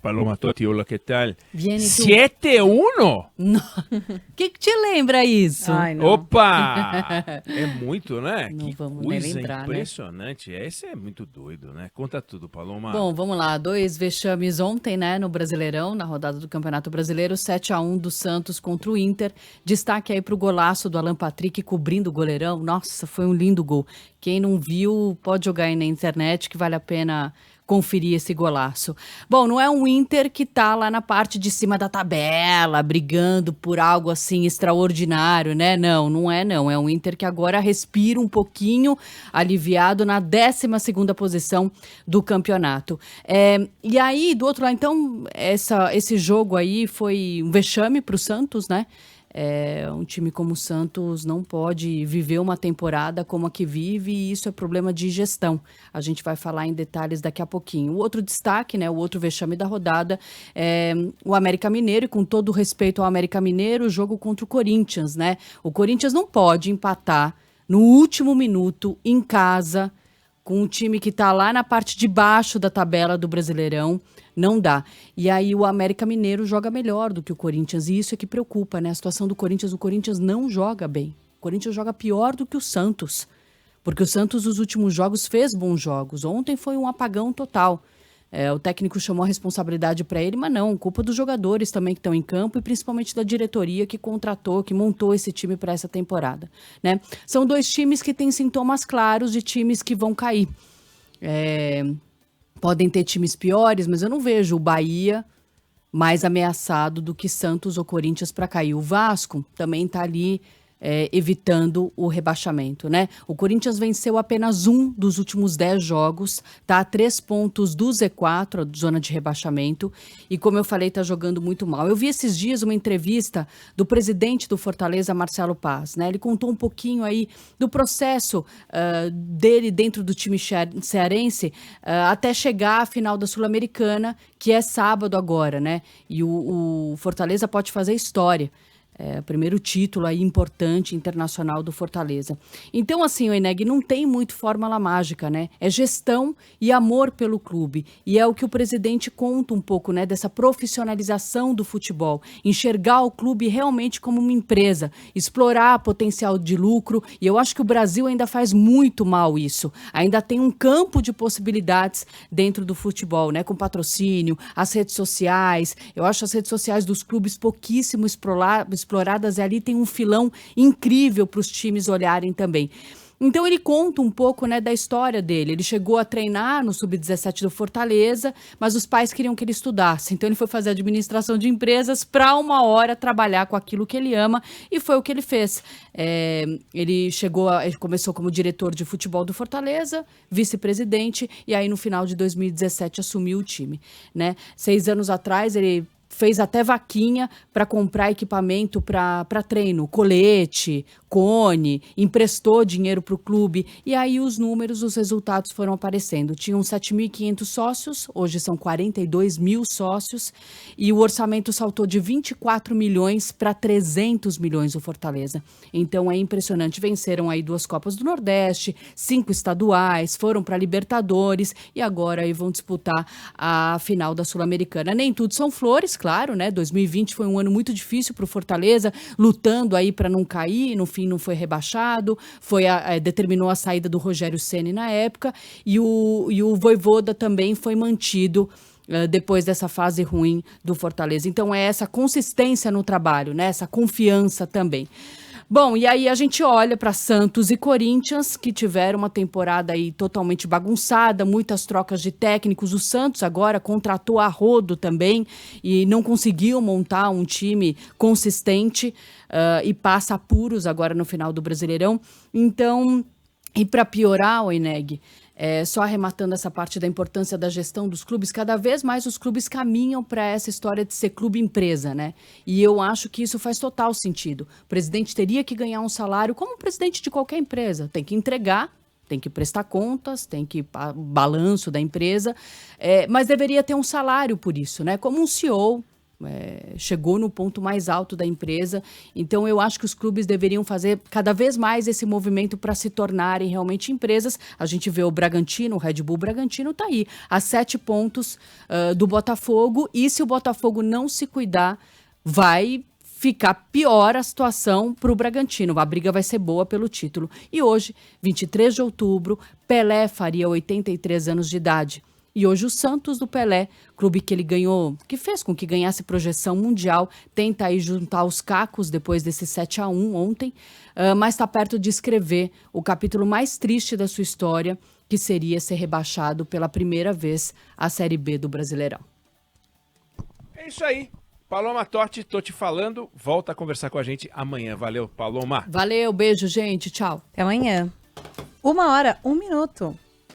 Paloma Totti, hola, ¿qué tal? Viene tú. 7-1? Não. Que te lembra isso? Ai, não. Opa! É muito, né? Não Que vamos nem coisa lembrar, né? impressionante. Esse é muito doido, né? Conta tudo, Paloma. Bom, vamos lá. 2 vexames ontem, né, no Brasileirão, na rodada do Campeonato Brasileiro, 7-1 do Santos contra o Inter. Destaque aí pro golaço do Alan Patrick cobrindo o goleirão. Nossa, foi um lindo gol. Quem não viu, pode jogar aí na internet que vale a pena conferir esse golaço. Bom, não é um Inter que tá lá na parte de cima da tabela, brigando por algo assim extraordinário, né? Não é não. É um Inter que agora respira um pouquinho aliviado na 12ª posição do campeonato. E aí, do outro lado, então, esse jogo aí foi um vexame pro Santos, né? Um time como o Santos não pode viver uma temporada como a que vive, e isso é problema de gestão. A gente vai falar em detalhes daqui a pouquinho. O outro destaque, né, o outro vexame da rodada é o América Mineiro, e com todo o respeito ao América Mineiro, o jogo contra o Corinthians, né? O Corinthians não pode empatar no último minuto, em casa, com um time que está lá na parte de baixo da tabela do Brasileirão. Não dá. E aí o América Mineiro joga melhor do que o Corinthians, e isso é que preocupa, né? A situação do Corinthians, o Corinthians não joga bem. O Corinthians joga pior do que o Santos, porque o Santos, nos últimos jogos, fez bons jogos. Ontem foi um apagão total. O técnico chamou a responsabilidade para ele, mas não, culpa dos jogadores também que estão em campo, e principalmente da diretoria que contratou, que montou esse time para essa temporada, né? São 2 times que têm sintomas claros de times que vão cair. Podem ter times piores, mas eu não vejo o Bahia mais ameaçado do que Santos ou Corinthians para cair. O Vasco também está ali evitando o rebaixamento, né? O Corinthians venceu apenas 1 dos últimos 10 jogos, tá a 3 pontos do Z4, a zona de rebaixamento, e como eu falei, tá jogando muito mal. Eu vi esses dias uma entrevista do presidente do Fortaleza, Marcelo Paz, né? Ele contou um pouquinho aí do processo dele dentro do time cearense até chegar à final da Sul-Americana, que é sábado agora, né? E o Fortaleza pode fazer história. O primeiro título aí importante internacional do Fortaleza. Então, assim, o Eneg, não tem muito fórmula mágica, né? É gestão e amor pelo clube. E é o que o presidente conta um pouco, né? Dessa profissionalização do futebol. Enxergar o clube realmente como uma empresa. Explorar potencial de lucro. E eu acho que o Brasil ainda faz muito mal isso. Ainda tem um campo de possibilidades dentro do futebol, né? Com patrocínio, as redes sociais. Eu acho as redes sociais dos clubes pouquíssimo exploradas, e ali tem um filão incrível para os times olharem também. Então ele conta um pouco, né, da história dele. Ele chegou a treinar no Sub-17 do Fortaleza, mas os pais queriam que ele estudasse. Então ele foi fazer administração de empresas para uma hora trabalhar com aquilo que ele ama, e foi o que ele fez. Ele começou como diretor de futebol do Fortaleza, vice-presidente, e aí no final de 2017 assumiu o time, né? 6 anos atrás ele fez até vaquinha para comprar equipamento para treino, colete, cone, emprestou dinheiro para o clube, e aí os números, os resultados foram aparecendo. Tinham 7.500 sócios, hoje são 42 mil sócios, e o orçamento saltou de 24 milhões para 300 milhões o Fortaleza. Então é impressionante, venceram aí 2 Copas do Nordeste, 5 estaduais, foram para Libertadores, e agora aí vão disputar a final da Sul-Americana. Nem tudo são flores, claro, né? 2020 foi um ano muito difícil para o Fortaleza, lutando aí para não cair, no fim não foi rebaixado, determinou a saída do Rogério Ceni na época, e o Vojvoda também foi mantido depois dessa fase ruim do Fortaleza. Então é essa consistência no trabalho, né? Essa confiança também. Bom, e aí a gente olha para Santos e Corinthians, que tiveram uma temporada aí totalmente bagunçada, muitas trocas de técnicos. O Santos agora contratou a rodo também e não conseguiu montar um time consistente, e passa apuros agora no final do Brasileirão. Então, e para piorar, o Eneg, só arrematando essa parte da importância da gestão dos clubes, cada vez mais os clubes caminham para essa história de ser clube-empresa, né? E eu acho que isso faz total sentido. O presidente teria que ganhar um salário como o presidente de qualquer empresa. Tem que entregar, tem que prestar contas, tem que balanço da empresa, mas deveria ter um salário por isso, né? Como um CEO chegou no ponto mais alto da empresa. Então, eu acho que os clubes deveriam fazer cada vez mais esse movimento para se tornarem realmente empresas. A gente vê o Bragantino, o Red Bull Bragantino está aí, a 7 pontos do Botafogo. E se o Botafogo não se cuidar, vai ficar pior a situação para o Bragantino. A briga vai ser boa pelo título. E hoje, 23 de outubro, Pelé faria 83 anos de idade. E hoje o Santos do Pelé, clube que ele ganhou, que fez com que ganhasse projeção mundial, tenta aí juntar os cacos depois desse 7-1 ontem, mas está perto de escrever o capítulo mais triste da sua história, que seria ser rebaixado pela primeira vez à Série B do Brasileirão. É isso aí. Paloma Totti, tô te falando. Volta a conversar com a gente amanhã. Valeu, Paloma. Valeu, beijo, gente. Tchau. Até amanhã. 1h01.